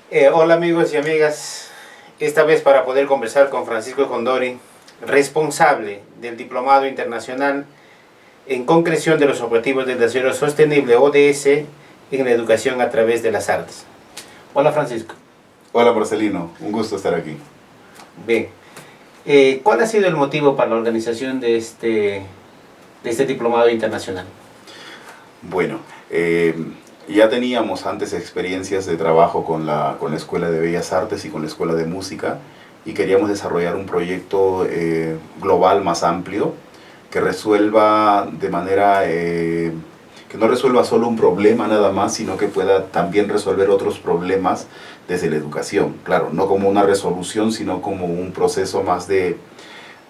Hola amigos y amigas, esta vez para poder conversar con Francisco Condori, responsable del Diplomado Internacional en Concreción de los Objetivos del Desarrollo Sostenible ODS en la educación a través de las artes. Hola Francisco. Hola Marcelino, un gusto estar aquí. Bien, ¿cuál ha sido el motivo para la organización de este Diplomado Internacional? Bueno, ya teníamos antes experiencias de trabajo con la Escuela de Bellas Artes y con la Escuela de Música y queríamos desarrollar un proyecto global más amplio que resuelva de manera, que no resuelva solo un problema nada más, sino que pueda también resolver otros problemas desde la educación. Claro, no como una resolución, sino como un proceso más de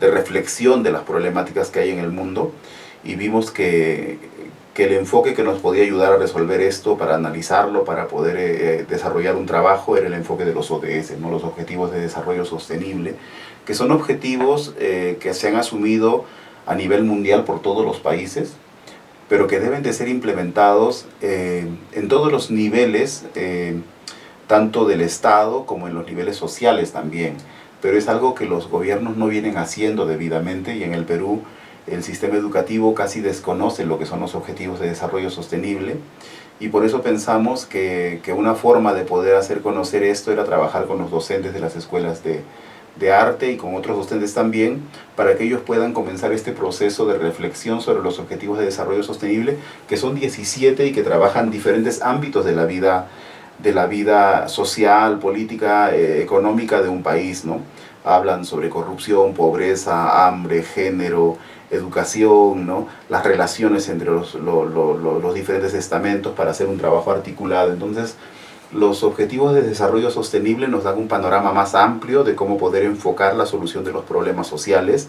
reflexión de las problemáticas que hay en el mundo, y vimos que el enfoque que nos podía ayudar a resolver esto, para analizarlo, para poder desarrollar un trabajo, era el enfoque de los ODS, ¿no? Los Objetivos de Desarrollo Sostenible, que son objetivos que se han asumido a nivel mundial por todos los países, pero que deben de ser implementados en todos los niveles, tanto del Estado como en los niveles sociales también. Pero es algo que los gobiernos no vienen haciendo debidamente, y en el Perú el sistema educativo casi desconoce lo que son los objetivos de desarrollo sostenible, y por eso pensamos que una forma de poder hacer conocer esto era trabajar con los docentes de las escuelas de arte y con otros docentes también, para que ellos puedan comenzar este proceso de reflexión sobre los objetivos de desarrollo sostenible, que son 17 y que trabajan diferentes ámbitos de la vida social, política, económica de un país, ¿no? Hablan sobre corrupción, pobreza, hambre, género, educación, ¿no? Las relaciones entre los diferentes estamentos para hacer un trabajo articulado. Entonces, los objetivos de desarrollo sostenible nos dan un panorama más amplio de cómo poder enfocar la solución de los problemas sociales,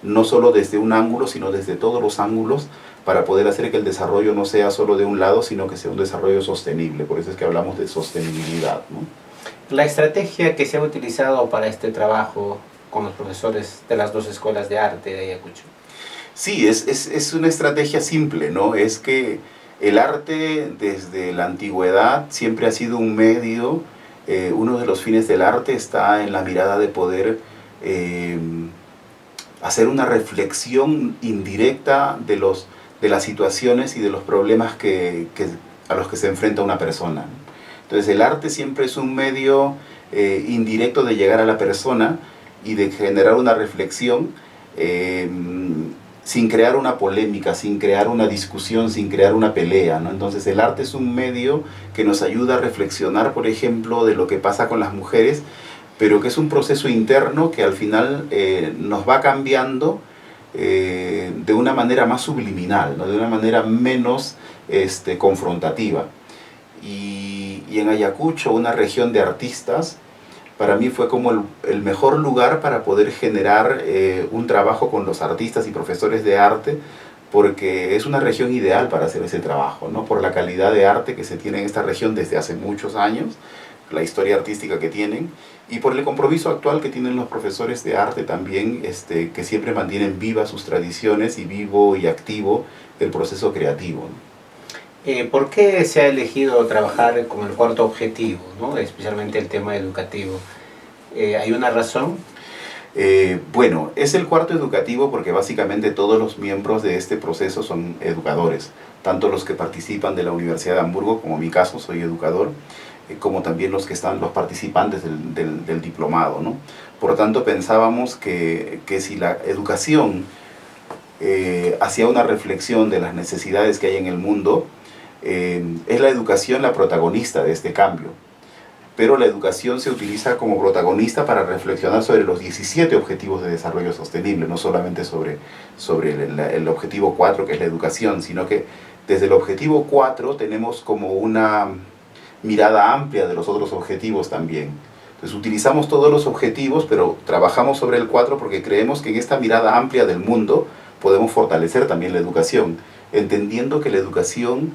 no solo desde un ángulo, sino desde todos los ángulos, para poder hacer que el desarrollo no sea solo de un lado, sino que sea un desarrollo sostenible. Por eso es que hablamos de sostenibilidad, ¿no? La estrategia que se ha utilizado para este trabajo con los profesores de las dos escuelas de arte de Ayacucho. Sí, es una estrategia simple, ¿no? Es que el arte desde la antigüedad siempre ha sido un medio. Uno de los fines del arte está en la mirada de poder eh, hacer una reflexión indirecta de las situaciones y de los problemas a los que se enfrenta una persona. Entonces el arte siempre es un medio indirecto de llegar a la persona y de generar una reflexión, eh, sin crear una polémica, sin crear una discusión, sin crear una pelea, ¿no? Entonces el arte es un medio que nos ayuda a reflexionar, por ejemplo, de lo que pasa con las mujeres, pero que es un proceso interno que al final nos va cambiando de una manera más subliminal, ¿no? De una manera menos confrontativa. Y en Ayacucho, una región de artistas, para mí fue como el mejor lugar para poder generar un trabajo con los artistas y profesores de arte, porque es una región ideal para hacer ese trabajo, ¿no? Por la calidad de arte que se tiene en esta región desde hace muchos años, la historia artística que tienen, y por el compromiso actual que tienen los profesores de arte también, que siempre mantienen vivas sus tradiciones y vivo y activo el proceso creativo, ¿no? ¿Por qué se ha elegido trabajar con el cuarto objetivo, ¿no? Especialmente el tema educativo? ¿Hay una razón? Bueno, es el cuarto educativo porque básicamente todos los miembros de este proceso son educadores, tanto los que participan de la Universidad de Hamburgo, como en mi caso, soy educador, como también los participantes del diplomado, ¿no? Por lo tanto, pensábamos que si la educación hacía una reflexión de las necesidades que hay en el mundo, es la educación la protagonista de este cambio. Pero la educación se utiliza como protagonista para reflexionar sobre los 17 objetivos de desarrollo sostenible, no solamente sobre el objetivo 4, que es la educación, sino que desde el objetivo 4 tenemos como una mirada amplia de los otros objetivos también. Entonces utilizamos todos los objetivos, pero trabajamos sobre el 4 porque creemos que en esta mirada amplia del mundo podemos fortalecer también la educación, entendiendo que la educación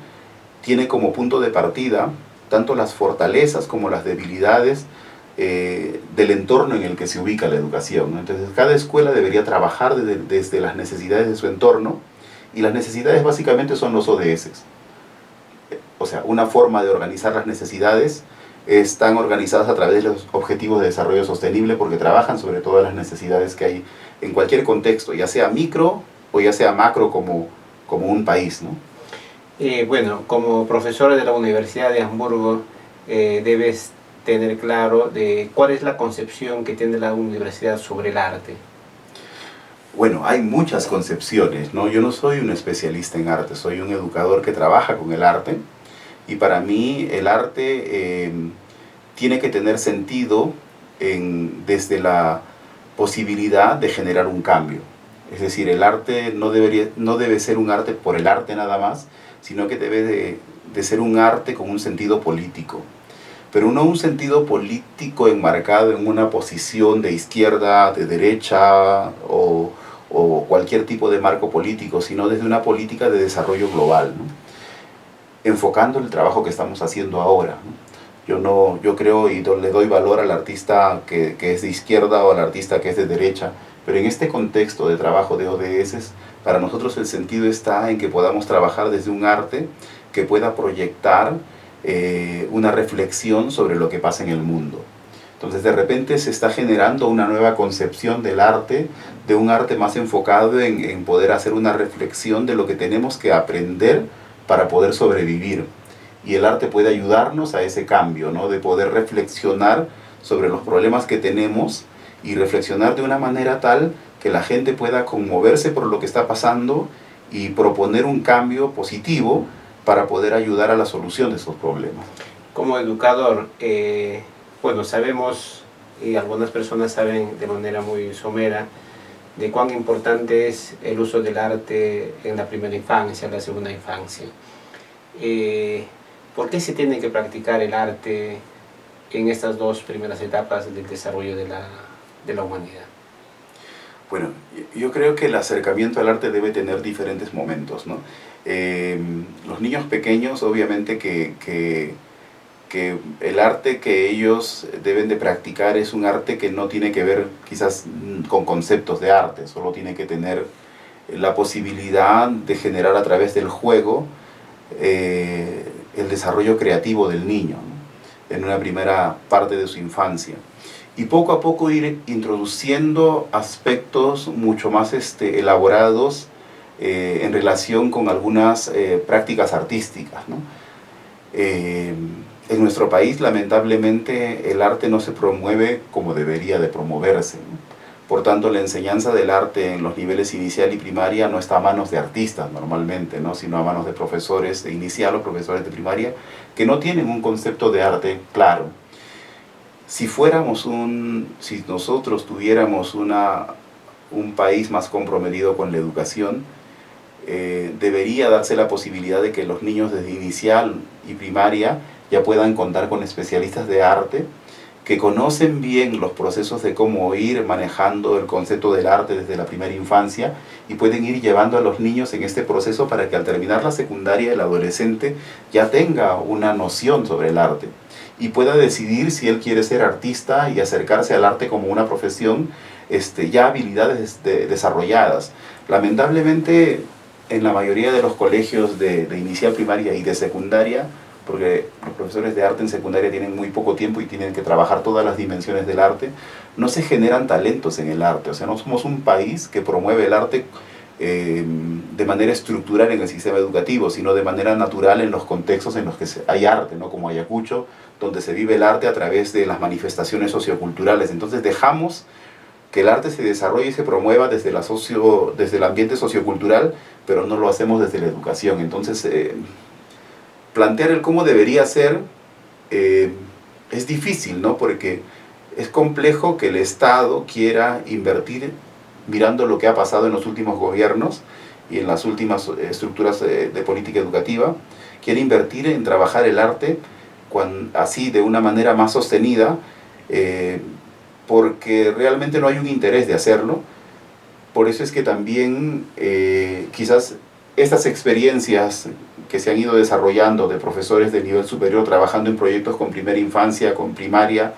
tiene como punto de partida tanto las fortalezas como las debilidades del entorno en el que se ubica la educación, ¿no? Entonces cada escuela debería trabajar desde las necesidades de su entorno, y las necesidades básicamente son los ODS. O sea, una forma de organizar las necesidades están organizadas a través de los Objetivos de Desarrollo Sostenible porque trabajan sobre todas las necesidades que hay en cualquier contexto, ya sea micro o ya sea macro como un país, ¿no? Bueno, como profesor de la Universidad de Hamburgo, debes tener claro de cuál es la concepción que tiene la universidad sobre el arte. Bueno, hay muchas concepciones, ¿no? Yo no soy un especialista en arte, soy un educador que trabaja con el arte, y para mí el arte tiene que tener sentido desde la posibilidad de generar un cambio. Es decir, el arte no debe ser un arte por el arte nada más, sino que debe de ser un arte con un sentido político. Pero no un sentido político enmarcado en una posición de izquierda, de derecha o cualquier tipo de marco político, sino desde una política de desarrollo global, ¿no? Enfocando el trabajo que estamos haciendo ahora, ¿no? Yo creo y le doy valor al artista que es de izquierda o al artista que es de derecha, pero en este contexto de trabajo de ODS, para nosotros el sentido está en que podamos trabajar desde un arte que pueda proyectar una reflexión sobre lo que pasa en el mundo. Entonces de repente se está generando una nueva concepción del arte, de un arte más enfocado en poder hacer una reflexión de lo que tenemos que aprender para poder sobrevivir. Y el arte puede ayudarnos a ese cambio, ¿no? De poder reflexionar sobre los problemas que tenemos y reflexionar de una manera tal que la gente pueda conmoverse por lo que está pasando y proponer un cambio positivo para poder ayudar a la solución de esos problemas. Como educador, bueno, sabemos, y algunas personas saben de manera muy somera, de cuán importante es el uso del arte en la primera infancia, en la segunda infancia. ¿Por qué se tiene que practicar el arte en estas dos primeras etapas del desarrollo de la humanidad? Bueno, yo creo que el acercamiento al arte debe tener diferentes momentos, ¿no? Los niños pequeños, obviamente que el arte que ellos deben de practicar es un arte que no tiene que ver quizás con conceptos de arte, solo tiene que tener la posibilidad de generar a través del juego el desarrollo creativo del niño, ¿no? En una primera parte de su infancia. Y poco a poco ir introduciendo aspectos mucho más elaborados en relación con algunas prácticas artísticas, ¿no? En nuestro país, lamentablemente, el arte no se promueve como debería de promoverse, ¿no? Por tanto, la enseñanza del arte en los niveles inicial y primaria no está a manos de artistas normalmente, ¿no? Sino a manos de profesores de inicial o profesores de primaria que no tienen un concepto de arte claro. Si nosotros tuviéramos un país más comprometido con la educación, debería darse la posibilidad de que los niños desde inicial y primaria ya puedan contar con especialistas de arte que conocen bien los procesos de cómo ir manejando el concepto del arte desde la primera infancia y pueden ir llevando a los niños en este proceso para que al terminar la secundaria el adolescente ya tenga una noción sobre el arte y pueda decidir si él quiere ser artista y acercarse al arte como una profesión, ya habilidades desarrolladas. Lamentablemente, en la mayoría de los colegios de inicial primaria y de secundaria, porque los profesores de arte en secundaria tienen muy poco tiempo y tienen que trabajar todas las dimensiones del arte, no se generan talentos en el arte. O sea, no somos un país que promueve el arte de manera estructural en el sistema educativo, sino de manera natural en los contextos en los que hay arte, ¿no? Como Ayacucho, donde se vive el arte a través de las manifestaciones socioculturales. Entonces dejamos que el arte se desarrolle y se promueva desde el ambiente sociocultural, pero no lo hacemos desde la educación. Entonces, plantear el cómo debería ser es difícil, ¿no? Porque es complejo que el Estado quiera invertir, mirando lo que ha pasado en los últimos gobiernos y en las últimas estructuras de política educativa, quiere invertir en trabajar el arte así de una manera más sostenida, porque realmente no hay un interés de hacerlo. Por eso es que también quizás estas experiencias que se han ido desarrollando de profesores de nivel superior trabajando en proyectos con primera infancia, con primaria,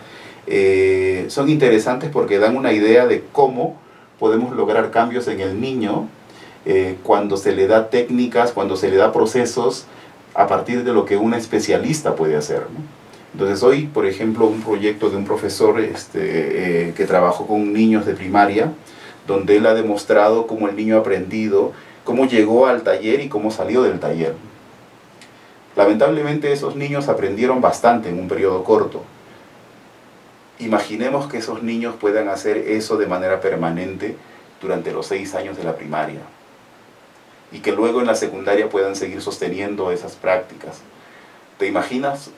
son interesantes porque dan una idea de cómo podemos lograr cambios en el niño cuando se le da técnicas, cuando se le da procesos a partir de lo que un especialista puede hacer, ¿no? Entonces hoy, por ejemplo, un proyecto de un profesor que trabajó con niños de primaria, donde él ha demostrado cómo el niño ha aprendido, cómo llegó al taller y cómo salió del taller. Lamentablemente esos niños aprendieron bastante en un periodo corto. Imaginemos que esos niños puedan hacer eso de manera permanente durante los 6 años de la primaria y que luego en la secundaria puedan seguir sosteniendo esas prácticas. ¿Te imaginas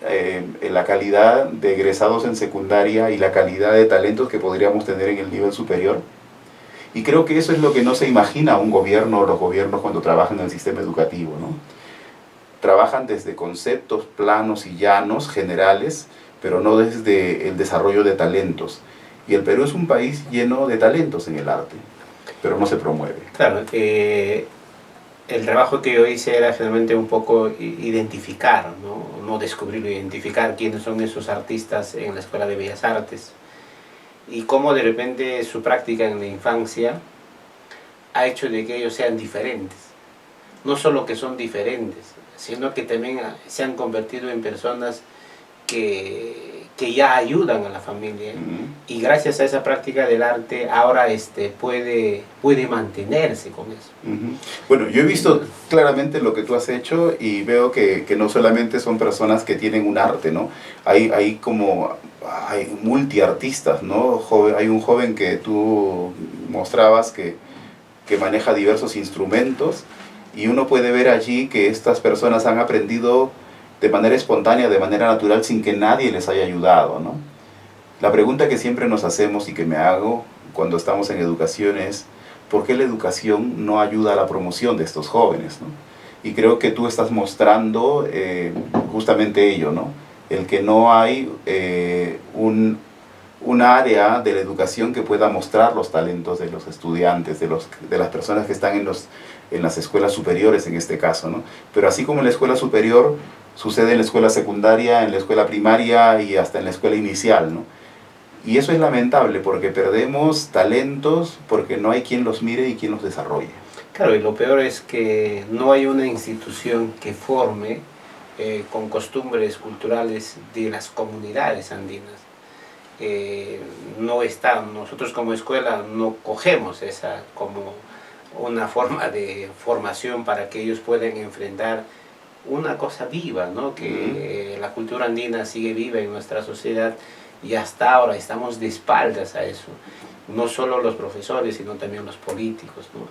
la calidad de egresados en secundaria y la calidad de talentos que podríamos tener en el nivel superior? Y creo que eso es lo que no se imagina un gobierno o los gobiernos cuando trabajan en el sistema educativo, ¿no? Trabajan desde conceptos planos y llanos, generales, pero no desde el desarrollo de talentos. Y el Perú es un país lleno de talentos en el arte, pero no se promueve. Claro, el trabajo que yo hice era generalmente un poco identificar, no descubrirlo, identificar quiénes son esos artistas en la Escuela de Bellas Artes y cómo de repente su práctica en la infancia ha hecho de que ellos sean diferentes. No solo que son diferentes, sino que también se han convertido en personas que ya ayudan a la familia, y gracias a esa práctica del arte ahora puede mantenerse con eso. Bueno, yo he visto claramente lo que tú has hecho y veo que no solamente son personas que tienen un arte, ¿no? Hay multiartistas, ¿no? Hay un joven que tú mostrabas que maneja diversos instrumentos y uno puede ver allí que estas personas han aprendido de manera espontánea, de manera natural, sin que nadie les haya ayudado, ¿no? La pregunta que siempre nos hacemos y que me hago cuando estamos en educación es ¿por qué la educación no ayuda a la promoción de estos jóvenes, ¿no? Y creo que tú estás mostrando justamente ello, ¿no? El que no hay un área de la educación que pueda mostrar los talentos de los estudiantes, de las personas que están en las escuelas superiores en este caso, ¿no? Pero así como en la escuela superior, sucede en la escuela secundaria, en la escuela primaria y hasta en la escuela inicial, ¿no? Y eso es lamentable porque perdemos talentos porque no hay quien los mire y quien los desarrolle. Claro, y lo peor es que no hay una institución que forme con costumbres culturales de las comunidades andinas. No está, nosotros como escuela no cogemos esa como una forma de formación para que ellos puedan enfrentar una cosa viva, ¿no? Que la cultura andina sigue viva en nuestra sociedad y hasta ahora estamos de espaldas a eso, no solo los profesores sino también los políticos, ¿no?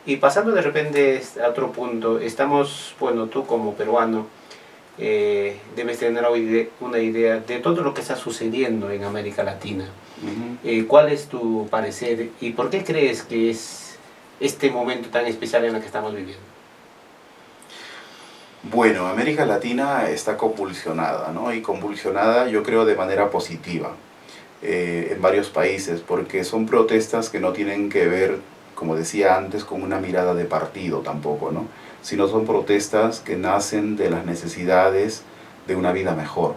Y pasando de repente a otro punto, estamos, bueno, tú como peruano debes tener una idea de todo lo que está sucediendo en América Latina. ¿Cuál es tu parecer y por qué crees que es este momento tan especial en el que estamos viviendo? Bueno, América Latina está convulsionada, ¿no? Y convulsionada yo creo de manera positiva en varios países, porque son protestas que no tienen que ver, como decía antes, con una mirada de partido tampoco, ¿no? Sino son protestas que nacen de las necesidades de una vida mejor.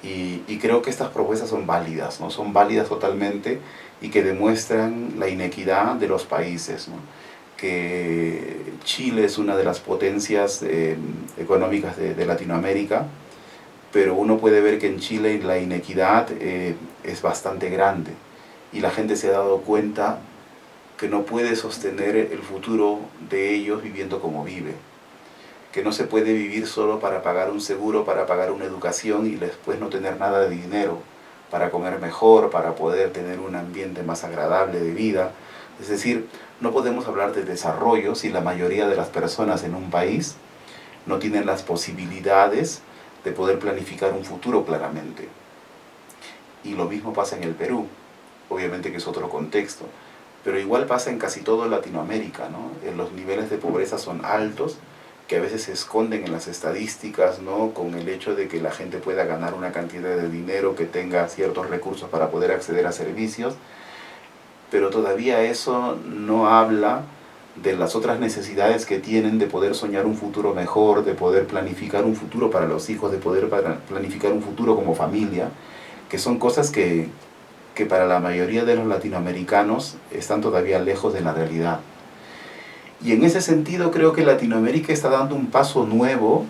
Y creo que estas propuestas son válidas, ¿no? Son válidas totalmente y que demuestran la inequidad de los países, ¿no? Que Chile es una de las potencias económicas de Latinoamérica, pero uno puede ver que en Chile la inequidad es bastante grande y la gente se ha dado cuenta que no puede sostener el futuro de ellos viviendo como vive, que no se puede vivir solo para pagar un seguro, para pagar una educación y después no tener nada de dinero para comer mejor, para poder tener un ambiente más agradable de vida. Es decir, no podemos hablar de desarrollo si la mayoría de las personas en un país no tienen las posibilidades de poder planificar un futuro claramente. Y lo mismo pasa en el Perú, obviamente que es otro contexto, pero igual pasa en casi toda Latinoamérica, ¿no? Los niveles de pobreza son altos, que a veces se esconden en las estadísticas, ¿no? Con el hecho de que la gente pueda ganar una cantidad de dinero, que tenga ciertos recursos para poder acceder a servicios, pero todavía eso no habla de las otras necesidades que tienen de poder soñar un futuro mejor, de poder planificar un futuro para los hijos, de poder planificar un futuro como familia, que son cosas que para la mayoría de los latinoamericanos están todavía lejos de la realidad. Y en ese sentido creo que Latinoamérica está dando un paso nuevo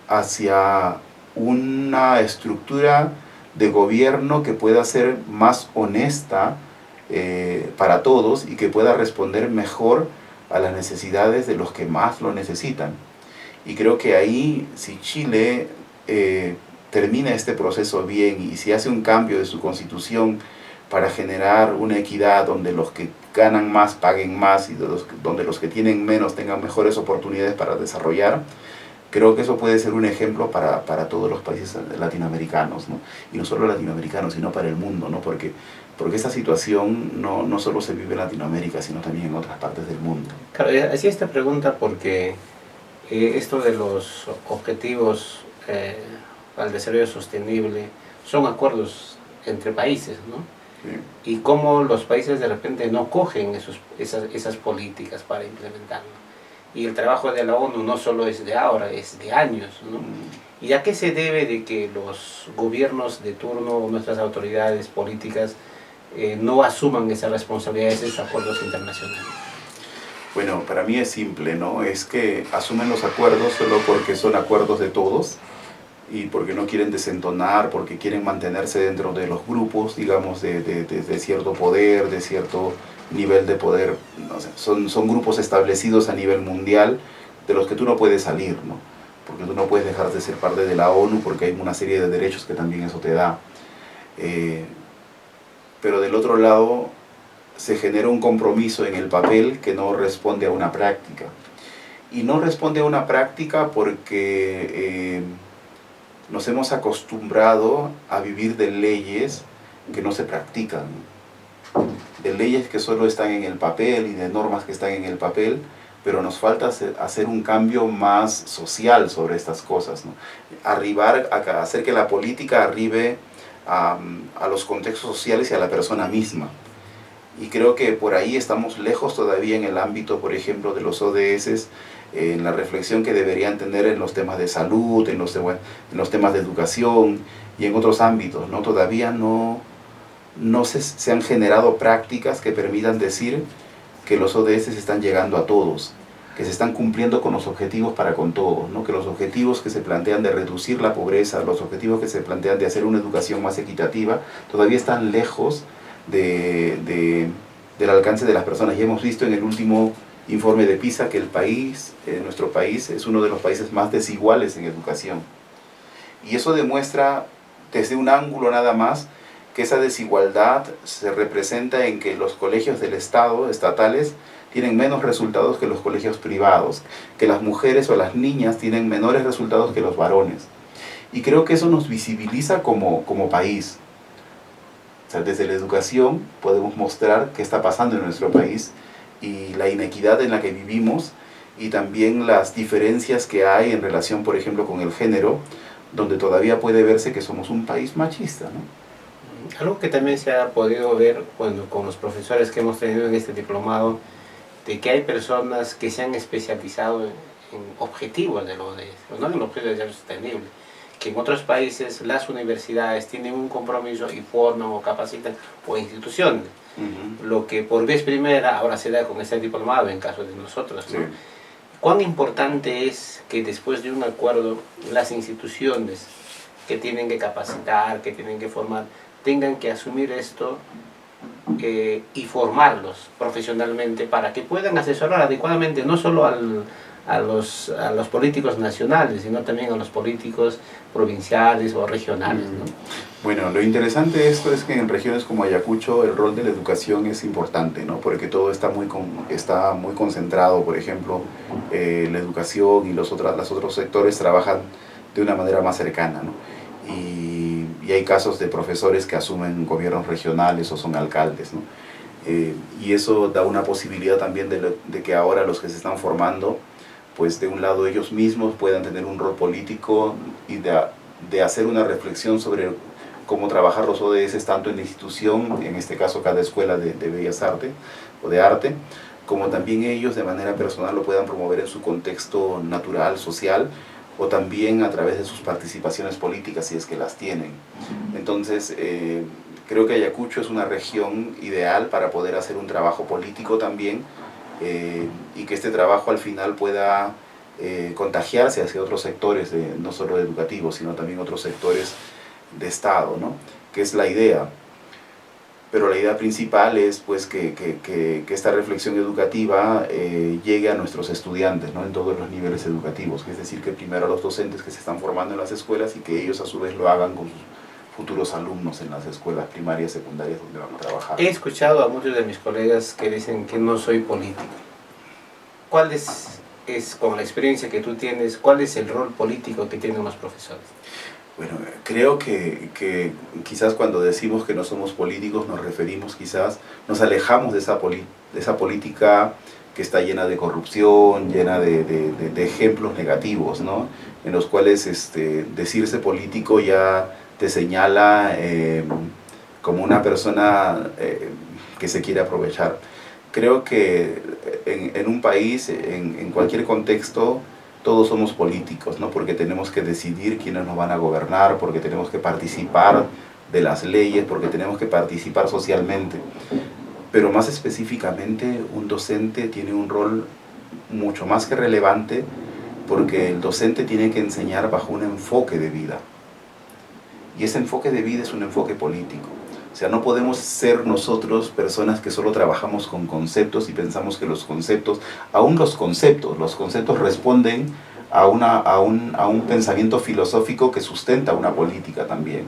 hacia una estructura de gobierno que pueda ser más honesta para todos y que pueda responder mejor a las necesidades de los que más lo necesitan. Y creo que ahí, si Chile termina este proceso bien y si hace un cambio de su constitución para generar una equidad donde los que ganan más paguen más y donde los que tienen menos tengan mejores oportunidades para desarrollar, creo que eso puede ser un ejemplo para todos los países latinoamericanos, ¿no? Y no solo latinoamericanos, sino para el mundo, ¿no? Porque esta situación no solo se vive en Latinoamérica, sino también en otras partes del mundo. Claro, hacía esta pregunta porque esto de los objetivos al desarrollo sostenible son acuerdos entre países, ¿no? Sí. Y cómo los países de repente no cogen esas políticas para implementarlo. Y el trabajo de la ONU no solo es de ahora, es de años, ¿no? ¿Y a qué se debe de que los gobiernos de turno o nuestras autoridades políticas no asuman esa responsabilidad de esos acuerdos internacionales? Bueno, para mí es simple, ¿no? Es que asumen los acuerdos solo porque son acuerdos de todos y porque no quieren desentonar, porque quieren mantenerse dentro de los grupos, digamos, de cierto poder, de cierto nivel de poder. No sé, son grupos establecidos a nivel mundial de los que tú no puedes salir, ¿no? Porque tú no puedes dejar de ser parte de la ONU porque hay una serie de derechos que también eso te da. Pero del otro lado se genera un compromiso en el papel que no responde a una práctica. Y no responde a una práctica porque nos hemos acostumbrado a vivir de leyes que no se practican, de leyes que solo están en el papel y de normas que están en el papel, pero nos falta hacer un cambio más social sobre estas cosas, ¿no? Hacer que la política arribe a los contextos sociales y a la persona misma. Y creo que por ahí estamos lejos todavía en el ámbito, por ejemplo, de los ODS, en la reflexión que deberían tener en los temas de salud, en los temas de educación y en otros ámbitos, ¿no? Todavía no se han generado prácticas que permitan decir que los ODS están llegando a todos, que se están cumpliendo con los objetivos para con todos, ¿no? Que los objetivos que se plantean de reducir la pobreza, los objetivos que se plantean de hacer una educación más equitativa, todavía están lejos del alcance de las personas. Y hemos visto en el último informe de PISA que nuestro país es uno de los países más desiguales en educación. Y eso demuestra desde un ángulo nada más que esa desigualdad se representa en que los colegios del Estado, estatales, tienen menos resultados que los colegios privados, que las mujeres o las niñas tienen menores resultados que los varones. Y creo que eso nos visibiliza como país. O sea, desde la educación podemos mostrar qué está pasando en nuestro país y la inequidad en la que vivimos y también las diferencias que hay en relación, por ejemplo, con el género, donde todavía puede verse que somos un país machista, ¿no? Algo que también se ha podido ver con los profesores que hemos tenido en este diplomado, de que hay personas que se han especializado en objetivos de los ODS, no en objetivos de desarrollo sostenible, que en otros países las universidades tienen un compromiso y forman o capacitan o instituciones. Lo que por vez primera ahora se da con este diplomado en caso de nosotros, ¿no? Sí. ¿Cuán importante es que después de un acuerdo las instituciones que tienen que capacitar, que tienen que formar, tengan que asumir esto y formarlos profesionalmente para que puedan asesorar adecuadamente no solo a los políticos nacionales, sino también a los políticos provinciales o regionales, ¿no? Bueno, lo interesante de esto es que en regiones como Ayacucho el rol de la educación es importante, ¿no? Porque todo está muy concentrado. Por ejemplo, la educación y los otros sectores trabajan de una manera más cercana, ¿no? Y hay casos de profesores que asumen gobiernos regionales o son alcaldes, ¿no? Y eso da una posibilidad también de que ahora los que se están formando, pues de un lado ellos mismos puedan tener un rol político y de hacer una reflexión sobre cómo trabajar los ODS tanto en la institución, en este caso cada escuela de Bellas Artes o de arte, como también ellos de manera personal lo puedan promover en su contexto natural, social, o también a través de sus participaciones políticas si es que las tienen. Entonces creo que Ayacucho es una región ideal para poder hacer un trabajo político también, y que este trabajo al final pueda contagiarse hacia otros sectores, no solo educativos, sino también otros sectores de Estado, ¿no? Que es la idea. Pero la idea principal es pues, que esta reflexión educativa llegue a nuestros estudiantes, ¿no? En todos los niveles educativos, es decir, que primero a los docentes que se están formando en las escuelas y que ellos a su vez lo hagan con sus futuros alumnos en las escuelas primarias, secundarias donde van a trabajar. He escuchado a muchos de mis colegas que dicen que no soy político. ¿Cuál es, con la experiencia que tú tienes, cuál es el rol político que tienen los profesores? Bueno, creo que quizás cuando decimos que no somos políticos nos referimos quizás, nos alejamos de esa política que está llena de corrupción, llena de ejemplos negativos, ¿no? En los cuales decirse político ya te señala como una persona que se quiere aprovechar. Creo que en un país, en cualquier contexto, todos somos políticos, ¿no? Porque tenemos que decidir quiénes nos van a gobernar, porque tenemos que participar de las leyes, porque tenemos que participar socialmente. Pero más específicamente, un docente tiene un rol mucho más que relevante, porque el docente tiene que enseñar bajo un enfoque de vida. Y ese enfoque de vida es un enfoque político. O sea, no podemos ser nosotros personas que solo trabajamos con conceptos y pensamos que los conceptos, aún los conceptos responden a un pensamiento filosófico que sustenta una política también.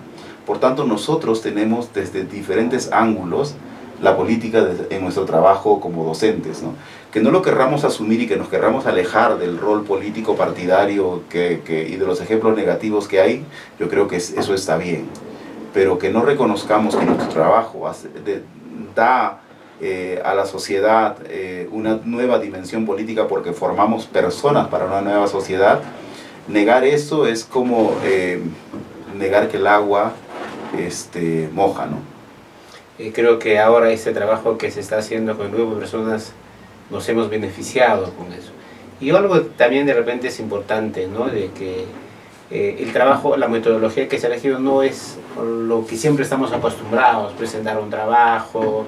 Por tanto, nosotros tenemos desde diferentes ángulos la política en nuestro trabajo como docentes, ¿no? Que no lo querramos asumir y que nos querramos alejar del rol político partidario y de los ejemplos negativos que hay, yo creo que eso está bien. Pero que no reconozcamos que nuestro trabajo da a la sociedad una nueva dimensión política porque formamos personas para una nueva sociedad, negar eso es como negar que el agua moja, ¿no? Creo que ahora este trabajo que se está haciendo con el grupo de personas nos hemos beneficiado con eso. Y algo también de repente es importante, ¿no? De que el trabajo, la metodología que se ha elegido no es lo que siempre estamos acostumbrados, presentar un trabajo,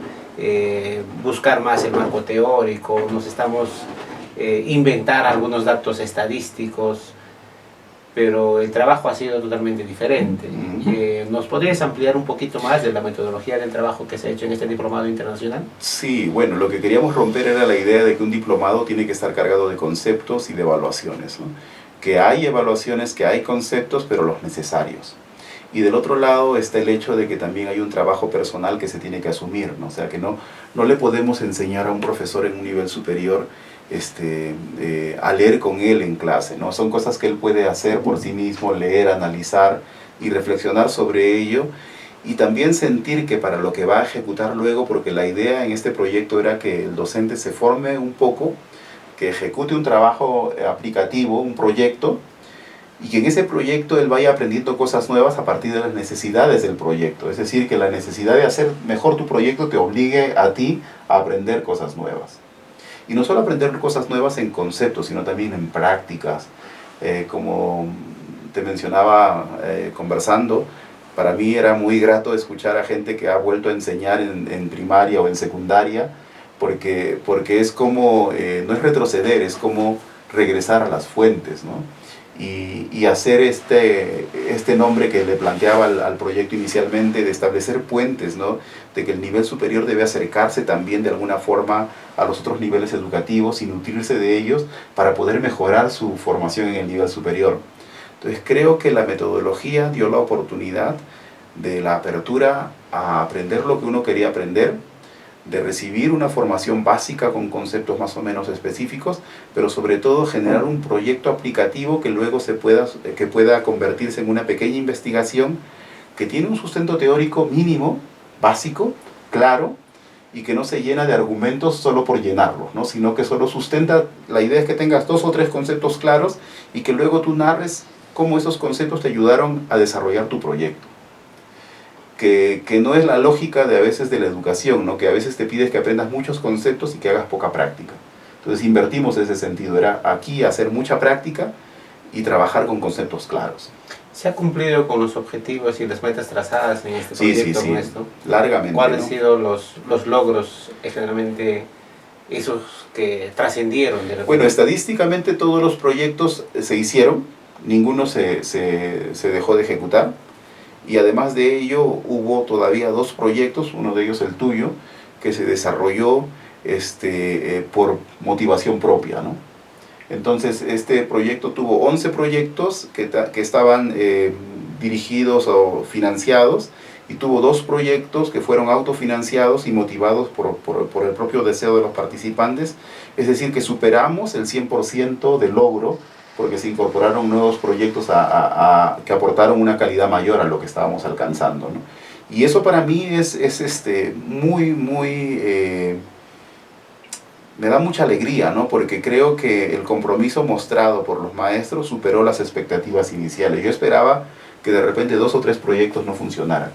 buscar más el marco teórico, nos estamos inventar algunos datos estadísticos, pero el trabajo ha sido totalmente diferente. ¿Nos podrías ampliar un poquito más de la metodología del trabajo que se ha hecho en este diplomado internacional? Sí, bueno, lo que queríamos romper era la idea de que un diplomado tiene que estar cargado de conceptos y de evaluaciones, ¿no? Que hay evaluaciones, que hay conceptos, pero los necesarios. Y del otro lado está el hecho de que también hay un trabajo personal que se tiene que asumir, ¿no? O sea, que no le podemos enseñar a un profesor en un nivel superior a leer con él en clase, ¿no? Son cosas que él puede hacer por sí mismo, leer, analizar y reflexionar sobre ello. Y también sentir que para lo que va a ejecutar luego, porque la idea en este proyecto era que el docente se forme un poco, que ejecute un trabajo aplicativo, un proyecto, y que en ese proyecto él vaya aprendiendo cosas nuevas a partir de las necesidades del proyecto. Es decir, que la necesidad de hacer mejor tu proyecto te obligue a ti a aprender cosas nuevas. Y no solo aprender cosas nuevas en conceptos, sino también en prácticas. Como te mencionaba conversando, para mí era muy grato escuchar a gente que ha vuelto a enseñar en primaria o en secundaria, porque es como, no es retroceder, es como regresar a las fuentes, ¿no? Y hacer este nombre que le planteaba al proyecto inicialmente, de establecer puentes, ¿no? De que el nivel superior debe acercarse también de alguna forma a los otros niveles educativos y nutrirse de ellos para poder mejorar su formación en el nivel superior. Entonces creo que la metodología dio la oportunidad de la apertura a aprender lo que uno quería aprender, de recibir una formación básica con conceptos más o menos específicos, pero sobre todo generar un proyecto aplicativo que luego que pueda convertirse en una pequeña investigación que tiene un sustento teórico mínimo, básico, claro, y que no se llena de argumentos solo por llenarlos, ¿no? Sino que solo sustenta, la idea es que tengas 2 o 3 conceptos claros y que luego tú narres cómo esos conceptos te ayudaron a desarrollar tu proyecto. Que no es la lógica de a veces de la educación, ¿no? Que a veces te pides que aprendas muchos conceptos y que hagas poca práctica. Entonces invertimos ese sentido, era aquí hacer mucha práctica y trabajar con conceptos claros. ¿Se ha cumplido con los objetivos y las metas trazadas en este proyecto? Sí, largamente. ¿Cuáles ¿no? han sido los logros generalmente esos que trascendieron de repente? Bueno, estadísticamente todos los proyectos se hicieron, ninguno se dejó de ejecutar, y además de ello hubo todavía 2 proyectos, uno de ellos el tuyo, que se desarrolló por motivación propia, ¿no? Entonces este proyecto tuvo 11 proyectos que estaban dirigidos o financiados, y tuvo 2 proyectos que fueron autofinanciados y motivados por el propio deseo de los participantes, es decir, que superamos el 100% de logro, porque se incorporaron nuevos proyectos que aportaron una calidad mayor a lo que estábamos alcanzando, ¿no? Y eso para mí es muy, me da mucha alegría, ¿no? Porque creo que el compromiso mostrado por los maestros superó las expectativas iniciales. Yo esperaba que de repente 2 o 3 proyectos no funcionaran,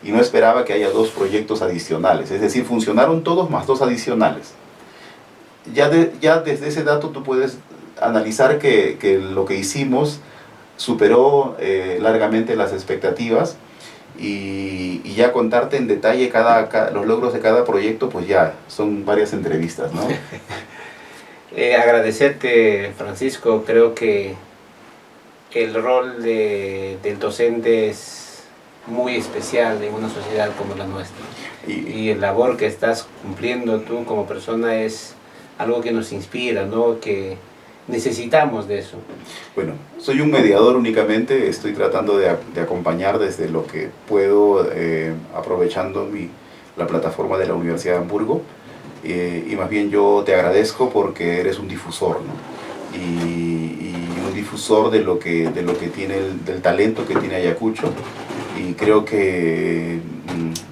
y no esperaba que haya 2 proyectos adicionales, es decir, funcionaron todos más 2 adicionales. Ya desde ese dato tú puedes analizar que lo que hicimos superó largamente las expectativas, y ya contarte en detalle los logros de cada proyecto, pues ya son varias entrevistas, ¿no? Agradecerte, Francisco. Creo que el rol del docente es muy especial en una sociedad como la nuestra, y el labor que estás cumpliendo tú como persona es algo que nos inspira, ¿no? Que necesitamos de eso. Bueno, soy un mediador únicamente, estoy tratando de acompañar desde lo que puedo, aprovechando la plataforma de la Universidad de Hamburgo, y más bien yo te agradezco porque eres un difusor, ¿no? Y un difusor de lo que tiene, del talento que tiene Ayacucho, y creo que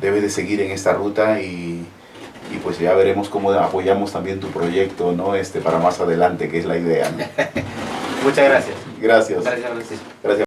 debes de seguir en esta ruta, y pues ya veremos cómo apoyamos también tu proyecto, ¿no? Para más adelante, que es la idea, ¿no? Muchas gracias. Gracias. Gracias, Francisco. Gracias.